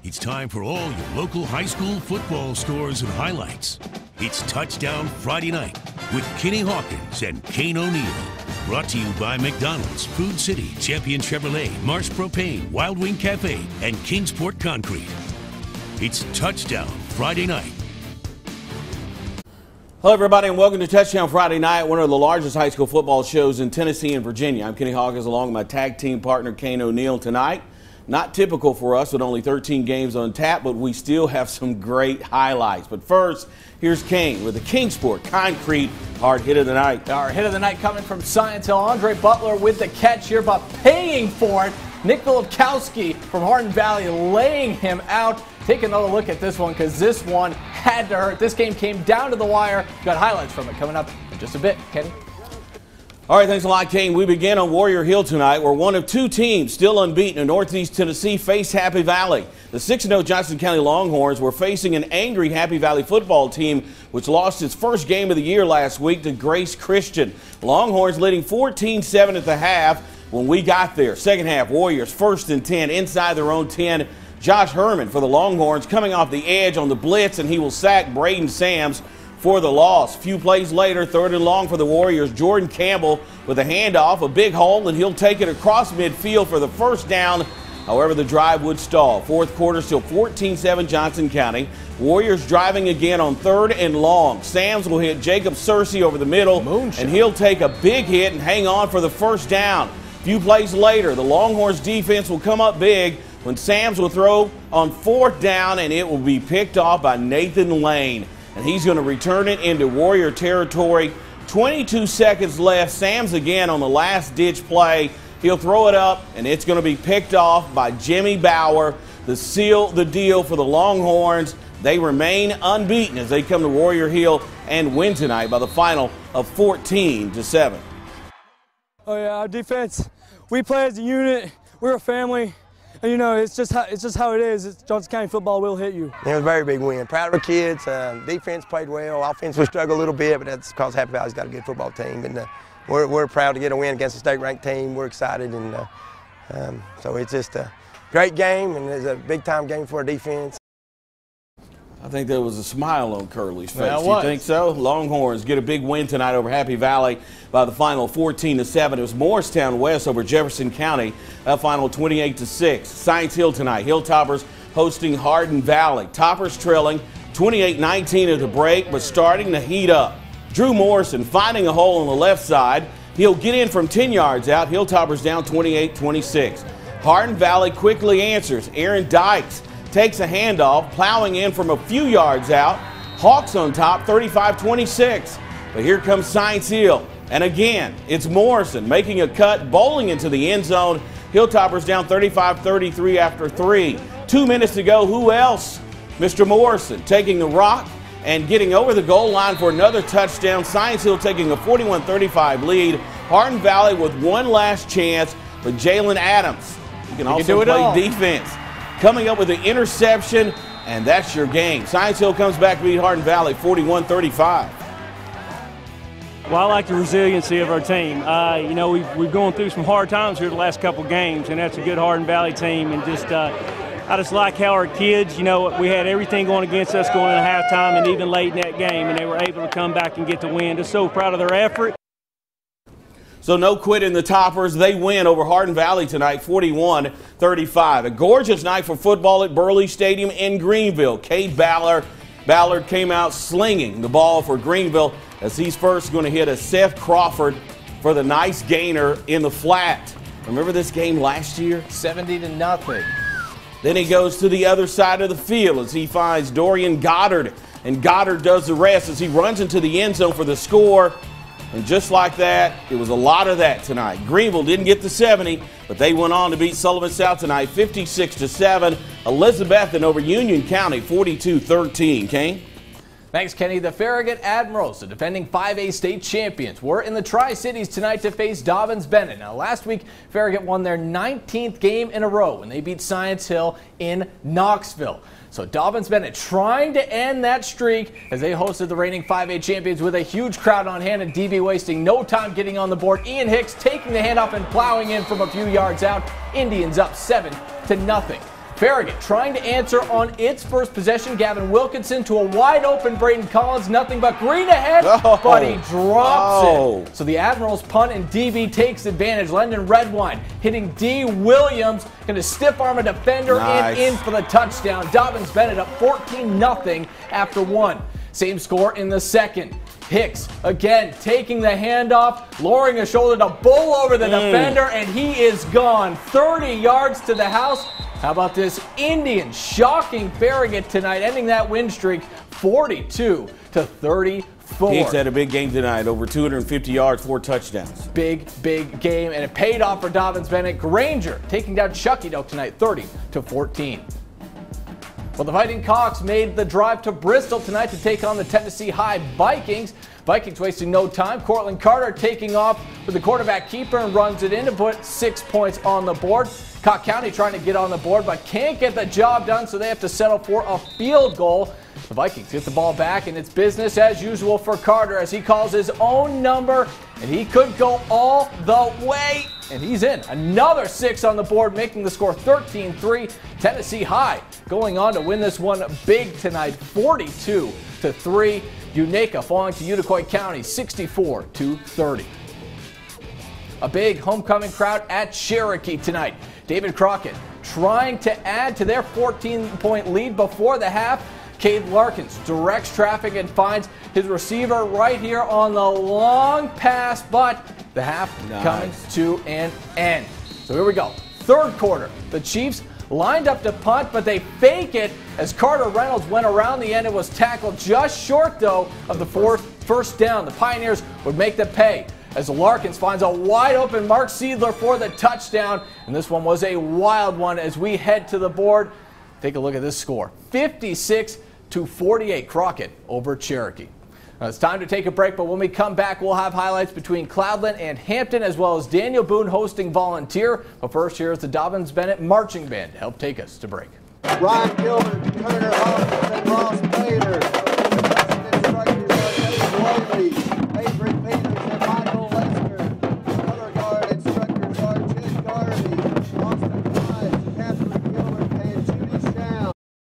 It's time for all your local high school football scores and highlights. It's Touchdown Friday Night with Kenny Hawkins and Kane O'Neill. Brought to you by McDonald's, Food City, Champion Chevrolet, Marsh Propane, Wild Wing Cafe, and Kingsport Concrete. It's Touchdown Friday Night. Hello, everybody, and welcome to Touchdown Friday Night, one of the largest high school football shows in Tennessee and Virginia. I'm Kenny Hawkins along with my tag team partner, Kane O'Neill, tonight. Not typical for us with only 13 games on tap, but we still have some great highlights. But first, here's Kane with the Kingsport Concrete Hard Hit of the Night. Our hit of the night coming from Science Hill. Andre Butler with the catch here, but paying for it. Nick Filipkowski from Hardin Valley laying him out. Take another look at this one because this one had to hurt. This game came down to the wire. Got highlights from it coming up in just a bit. Kenny? All right, thanks a lot, Kane. We begin on Warrior Hill tonight, where one of two teams still unbeaten in Northeast Tennessee face Happy Valley. The 6-0 Johnson County Longhorns were facing an angry Happy Valley football team, which lost its first game of the year last week to Grace Christian. Longhorns leading 14-7 at the half when we got there. Second half, Warriors 1st and 10 inside their own 10. Josh Herman for the Longhorns coming off the edge on the blitz, and he will sack Braden Sams for the loss. A few plays later, 3rd and long for the Warriors. Jordan Campbell with a handoff, a big hole, and he'll take it across midfield for the first down. However, the drive would stall. Fourth quarter, still 14-7 Johnson County. Warriors driving again on 3rd and long. Sams will hit Jacob Searcy over the middle, and he'll take a big hit and hang on for the first down. A few plays later, the Longhorns defense will come up big when Sams will throw on 4th down, and it will be picked off by Nathan Lane. And he's going to return it into Warrior territory. 22 seconds left. Sams again on the last-ditch play. He'll throw it up, and it's going to be picked off by Jimmy Bauer to seal the deal for the Longhorns. They remain unbeaten as they come to Warrior Hill and win tonight by the final of 14-7. Oh yeah, our defense, we play as a unit. We're a family. And, you know, it's just how it is. Johnson County football will hit you. It was a very big win. Proud of our kids. Defense played well. Offense will struggle a little bit, but that's because Happy Valley's got a good football team. And we're proud to get a win against a state-ranked team. We're excited, and so it's just a great game, and it's a big-time game for our defense. I think there was a smile on Curley's face. Yeah, Do you think so? Longhorns get a big win tonight over Happy Valley by the final 14-7. It was Morristown West over Jefferson County, a final 28-6. Science Hill tonight. Hilltoppers hosting Hardin Valley. Toppers trailing 28-19 at the break, but starting to heat up. Drew Morrison finding a hole on the left side. He'll get in from 10 yards out. Hilltoppers down 28-26. Hardin Valley quickly answers. Aaron Dykes takes a handoff, plowing in from a few yards out. Hawks on top, 35-26. But here comes Science Hill. And again, it's Morrison making a cut, bowling into the end zone. Hilltoppers down 35-33 after 3. 2 minutes to go. Who else? Mr. Morrison taking the rock and getting over the goal line for another touchdown. Science Hill taking a 41-35 lead. Hardin Valley with one last chance, but Jalen Adams, he can also play defense, coming up with an interception, and that's your game. Science Hill comes back to beat Hardin Valley 41-35. Well, I like the resiliency of our team. You know, we've gone through some hard times here the last couple of games, and that's a good Hardin Valley team. And I just like how our kids, you know, we had everything going against us going into halftime and even late in that game, and they were able to come back and get the win. Just so proud of their effort. So no quit in the Toppers. They win over Hardin Valley tonight, 41-35. A gorgeous night for football at Burley Stadium in Greenville. Cade Ballard came out slinging the ball for Greenville as he's first going to hit a Seth Crawford for the nice gainer in the flat. Remember this game last year? 70-0. Then he goes to the other side of the field as he finds Dorian Goddard, and Goddard does the rest as he runs into the end zone for the score. And just like that, it was a lot of that tonight. Greenville didn't get the 70, but they went on to beat Sullivan South tonight 56-7. Elizabethton over Union County 42-13. Kane? Thanks, Kenny. The Farragut Admirals, the defending 5A state champions, were in the Tri-Cities tonight to face Dobbins Bennett. Now, last week, Farragut won their 19th game in a row when they beat Science Hill in Knoxville. So Dobbins Bennett trying to end that streak as they hosted the reigning 5A champions with a huge crowd on hand, and DB wasting no time getting on the board. Ian Hicks taking the handoff and plowing in from a few yards out. Indians up 7-0. Farragut trying to answer on its first possession. Gavin Wilkinson to a wide open Braden Collins. Nothing but green ahead, but he drops it. So the Admirals punt and DB takes advantage. Lendon Redwine hitting D. Williams. Going to stiff arm a defender and in for the touchdown. Dobbins Bennett up 14-0 after one. Same score in the second. Hicks again taking the handoff, lowering his shoulder to bowl over the defender, and he is gone 30 yards to the house. How about this Indian shocking Farragut tonight, ending that win streak 42-34. Hicks had a big game tonight, over 250 yards, 4 touchdowns. Big game, and it paid off for Dobbins Bennett. Granger taking down Chucky Doke tonight, 30-14. Well, the Fighting Cocks made the drive to Bristol tonight to take on the Tennessee High Vikings. Vikings wasting no time. Cortland Carter taking off with the quarterback keeper and runs it in to put 6 points on the board. Cock County trying to get on the board but can't get the job done, so they have to settle for a field goal. The Vikings get the ball back, and it's business as usual for Carter as he calls his own number, and he could go all the way. And he's in. Another 6 on the board, making the score 13-3. Tennessee High going on to win this one big tonight, 42-3. Unaka falling to Unicoi County, 64-30. A big homecoming crowd at Cherokee tonight. David Crockett trying to add to their 14-point lead before the half. Cade Larkins directs traffic and finds his receiver right here on the long pass, but the half coming to an end. So here we go. Third quarter. The Chiefs lined up to punt, but they fake it as Carter Reynolds went around the end and was tackled just short, though, of the first down. The Pioneers would make the pay as Larkins finds a wide open Mark Seidler for the touchdown. And this one was a wild one as we head to the board. Take a look at this score. 56-48 Crockett over Cherokee. Now it's time to take a break, but when we come back, we'll have highlights between Cloudland and Hampton, as well as Daniel Boone hosting Volunteer. But first, here is the Dobbins Bennett Marching Band to help take us to break. Ryan Gilbert, Turner Hawkins, and Ross Bader.